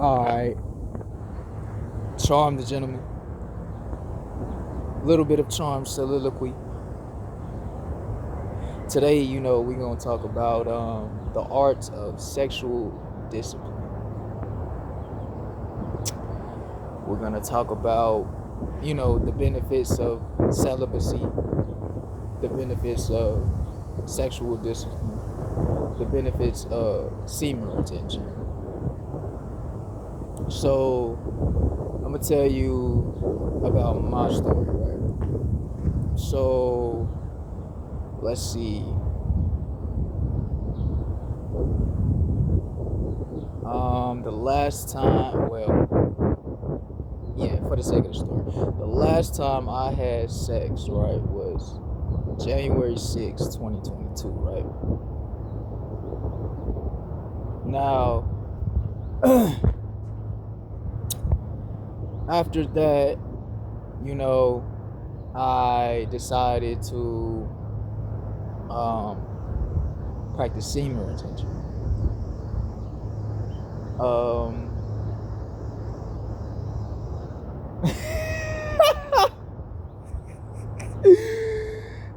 Alright. Charm the gentleman. A little bit of charm soliloquy. Today, we're going to talk about the art of sexual discipline. We're going to talk about, the benefits of celibacy, the benefits of sexual discipline, the benefits of semen retention. So, I'm going to tell you about my story, right? So, let's see. The last time, for the sake of the story, the last time I had sex, right, was January 6th, 2022, right? Now, after that, I decided to practice semen retention.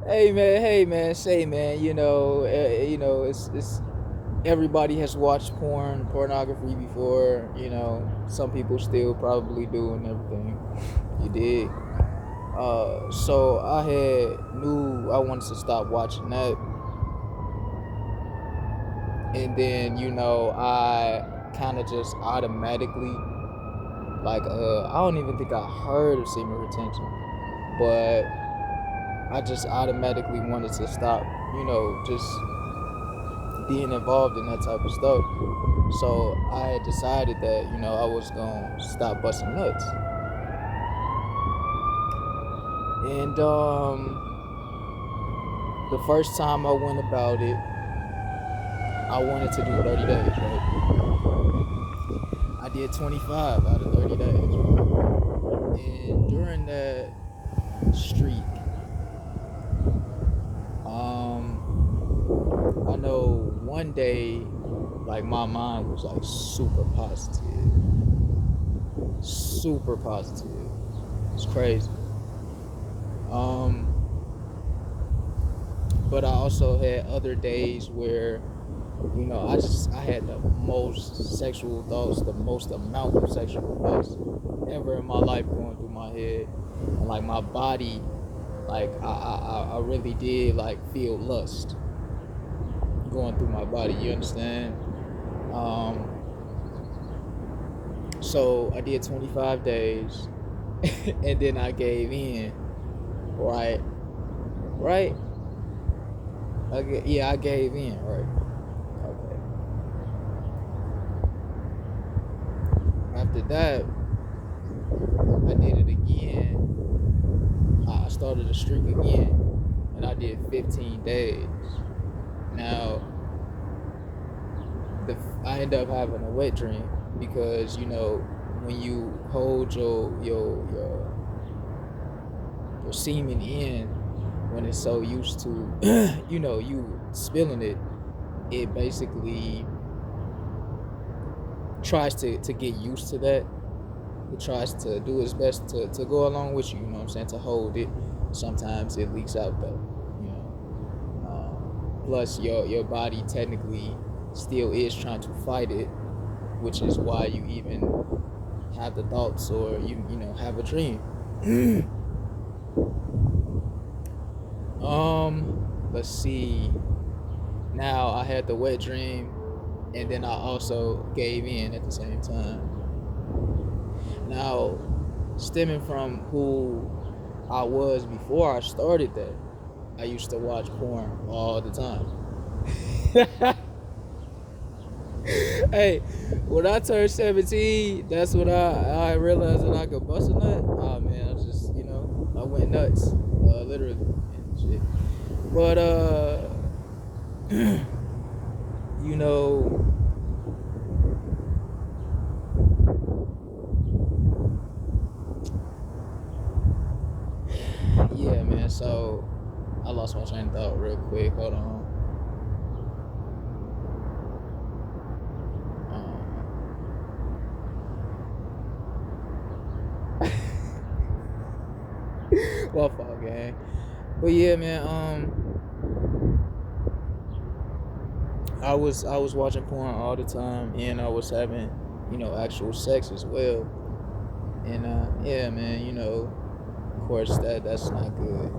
Hey man, say man, it's everybody has watched pornography before, some people still probably do and everything. You did. So I knew I wanted to stop watching that. And then, I kind of just automatically, I don't even think I heard of semen retention, but I just automatically wanted to stop, just being involved in that type of stuff. So I had decided that, I was going to stop busting nuts. And the first time I went about it, I wanted to do 30 days, right? I did 25 out of 30 days, right? And during that streak, I know one day, my mind was super positive. Super positive. It's crazy. But I also had other days where, I had the most sexual thoughts, the most amount of sexual thoughts ever in my life going through my head. And my body, I really did feel lust going through my body, you understand? So I did 25 days and then I gave in, right? I gave in, right? Okay. After that, I did it again. I started a streak again, and I did 15 days. Now, I ended up having a wet dream because when you hold your semen in, when it's so used to you spilling it, it basically tries to get used to that. It tries to do its best to go along with you, what I'm saying, to hold it. Sometimes it leaks out though, plus your body technically still is trying to fight it, which is why you even have the thoughts or you have a dream. Let's see. Now I had the wet dream, and then I also gave in at the same time. Now, stemming from who I was before I started that, I used to watch porn all the time. Hey, when I turned 17, that's when I realized that I could bust a nut. Oh man, I just, I went nuts, literally, and shit. But, yeah, man, so I lost my train of thought real quick. Hold on. My fault, gang. But yeah, man. I was watching porn all the time, and I was having, actual sex as well. And yeah, man. Of course that's not good.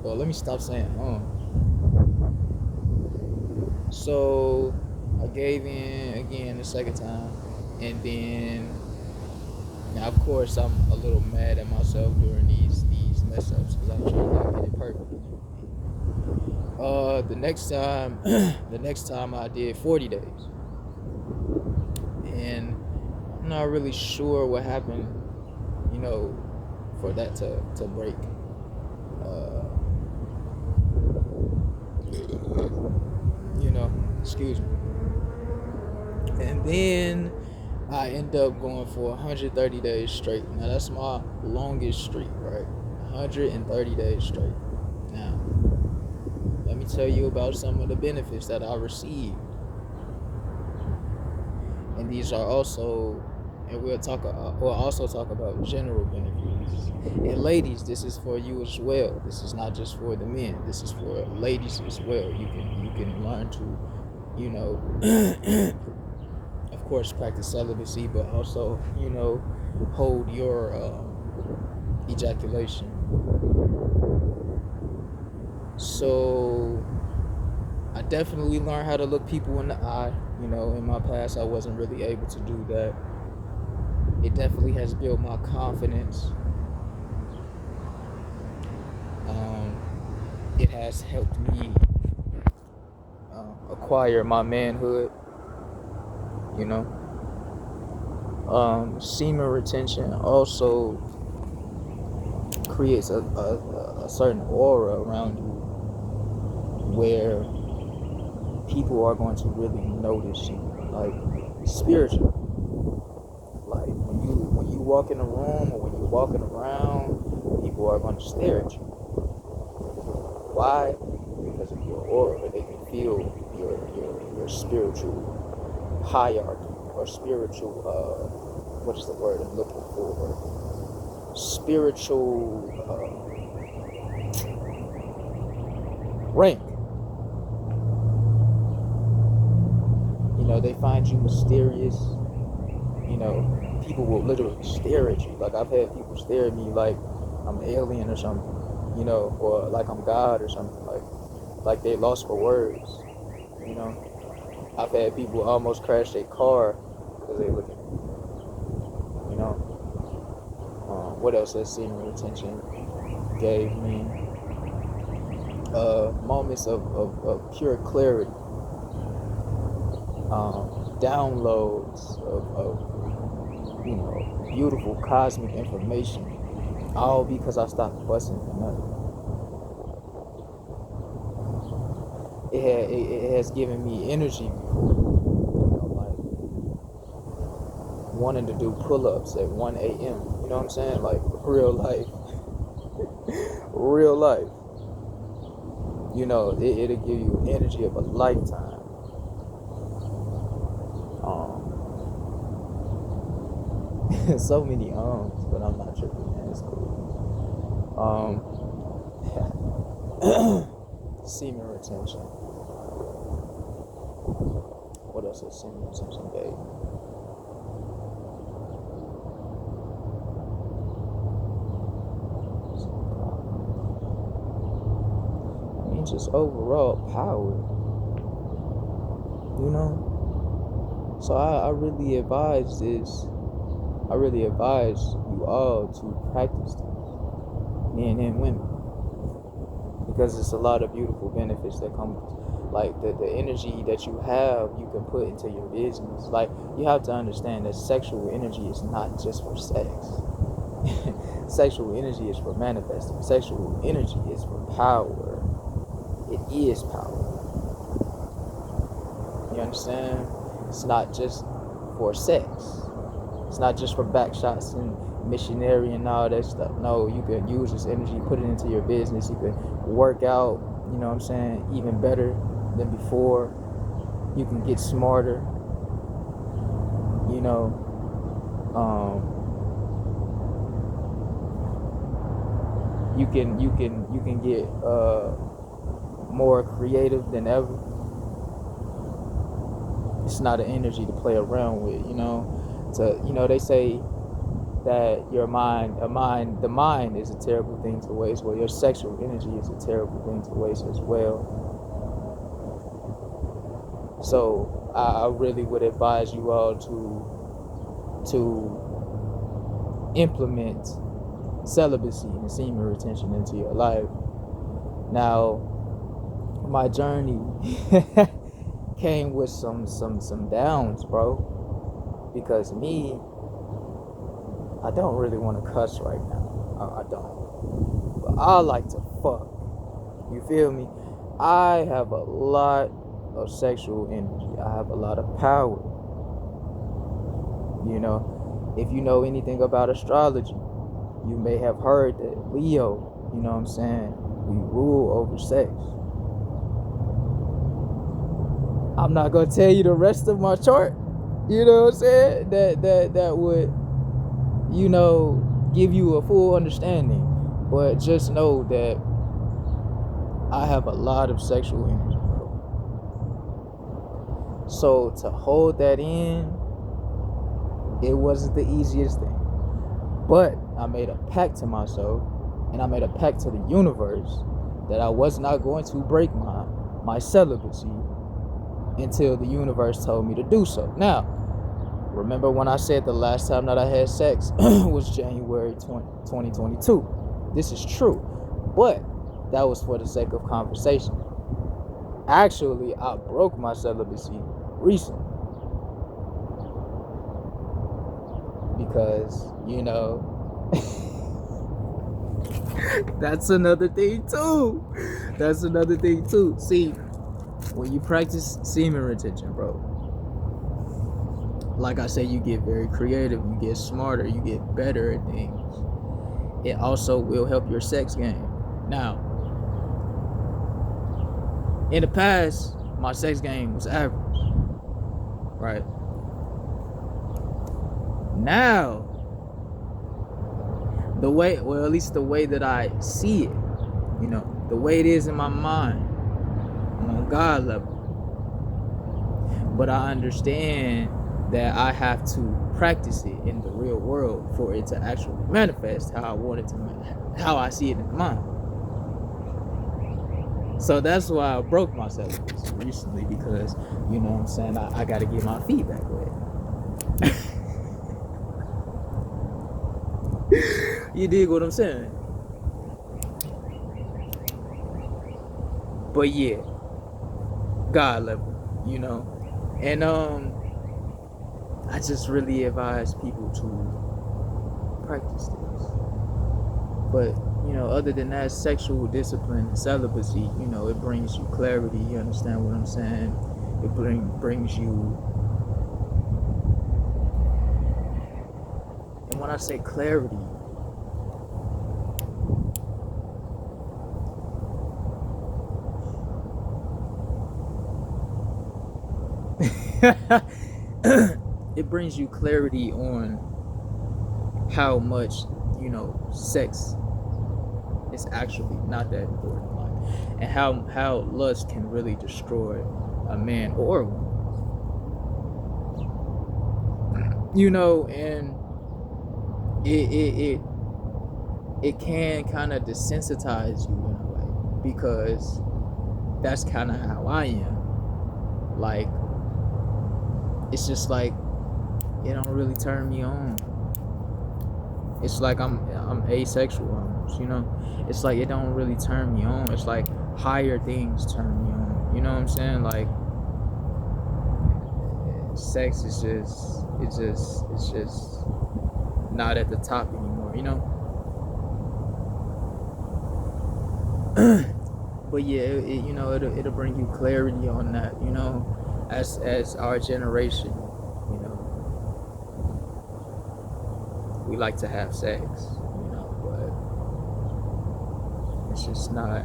Well, let me stop saying. So I gave in again the second time, and then now of course I'm a little mad at myself during these mess ups because I'm trying to get it perfect. The next time, the next time I did 40 days, and I'm not really sure what happened, you know, for that to break. Uh, Excuse me. And then I end up going for 130 days straight. Now that's my longest streak, right? 130 days straight. Now, let me tell you about some of the benefits that I received. And these are also, and we'll also talk about general benefits. And ladies, this is for you as well. This is not just for the men. This is for ladies as well. You can learn to, you know, of course, practice celibacy, but also, hold your ejaculation. So I definitely learned how to look people in the eye. In my past, I wasn't really able to do that. It definitely has built my confidence. It has helped me acquire my manhood. Semen retention also creates a certain aura around you where people are going to really notice you, like spiritual. Like when you walk in a room or when you're walking around, people are going to stare at you. Why? Because of your aura. They can feel your spiritual hierarchy or spiritual. What is the word I'm looking for? Spiritual rank. They find you mysterious. People will literally stare at you. Like I've had people stare at me like I'm an alien or something, or like I'm God or something, like they lost for words. I've had people almost crash their car because they look at me. What else has semen retention gave me? Moments of pure clarity. Downloads of beautiful cosmic information, all because I stopped busting the nut. It has given me energy before, like wanting to do pull-ups at 1 a.m. You know what I'm saying? Like real life, real life. It'll give you energy of a lifetime. So many but I'm not tripping, man. It's cool. Semen retention. What else has semen retention gave? I mean, just overall power. So I really advise this. I really advise you all to practice this, men and women, because it's a lot of beautiful benefits that come, like the energy that you have, you can put into your business. Like you have to understand that sexual energy is not just for sex. Sexual energy is for manifesting. Sexual energy is for power. It is power. You understand? It's not just for sex. It's not just for back shots and missionary and all that stuff. No, you can use this energy, put it into your business. You can work out, even better than before. You can get smarter. you can get more creative than ever. It's not an energy to play around with, they say that the mind is a terrible thing to waste. Well, your sexual energy is a terrible thing to waste as well. So I really would advise you all to implement celibacy and semen retention into your life. Now, my journey came with some downs, bro. Because me, I don't really want to cuss right now. I don't. But I like to fuck. You feel me? I have a lot of sexual energy. I have a lot of power. If you know anything about astrology, you may have heard that Leo, we rule over sex. I'm not gonna tell you the rest of my chart. You know what I'm saying? That would, give you a full understanding. But just know that I have a lot of sexual energy, bro. So to hold that in, it wasn't the easiest thing. But I made a pact to myself, and I made a pact to the universe that I was not going to break my celibacy until the universe told me to do so. Now, remember when I said the last time that I had sex was January 2022. This is true, but that was for the sake of conversation. Actually, I broke my celibacy recently. Because, that's another thing too. See, when you practice semen retention, bro, like I said, you get very creative, you get smarter, you get better at things. It also will help your sex game. Now, in the past, my sex game was average, right? Now, at least the way that I see it, the way it is in my mind, I'm on God level. But I understand that I have to practice it in the real world for it to actually manifest how I want it to, how I see it in mind. So that's why I broke my celibacy recently, because, I got to get my feedback wet. You dig what I'm saying? But yeah, God level, and I just really advise people to practice this. But other than that, sexual discipline and celibacy, it brings you clarity. You understand what I'm saying? It brings you, and when I say clarity, it brings you clarity on how much, sex is actually not that important in life, and how lust can really destroy a man or a woman. And it can kind of desensitize you in a way, because that's kind of how I am. Like, it's just like, it don't really turn me on. It's like I'm asexual almost, It's like it don't really turn me on. It's like higher things turn me on. You know what I'm saying? Like, sex is it's just not at the top anymore, But yeah, it'll bring you clarity on that, as our generation, we like to have sex, but it's just not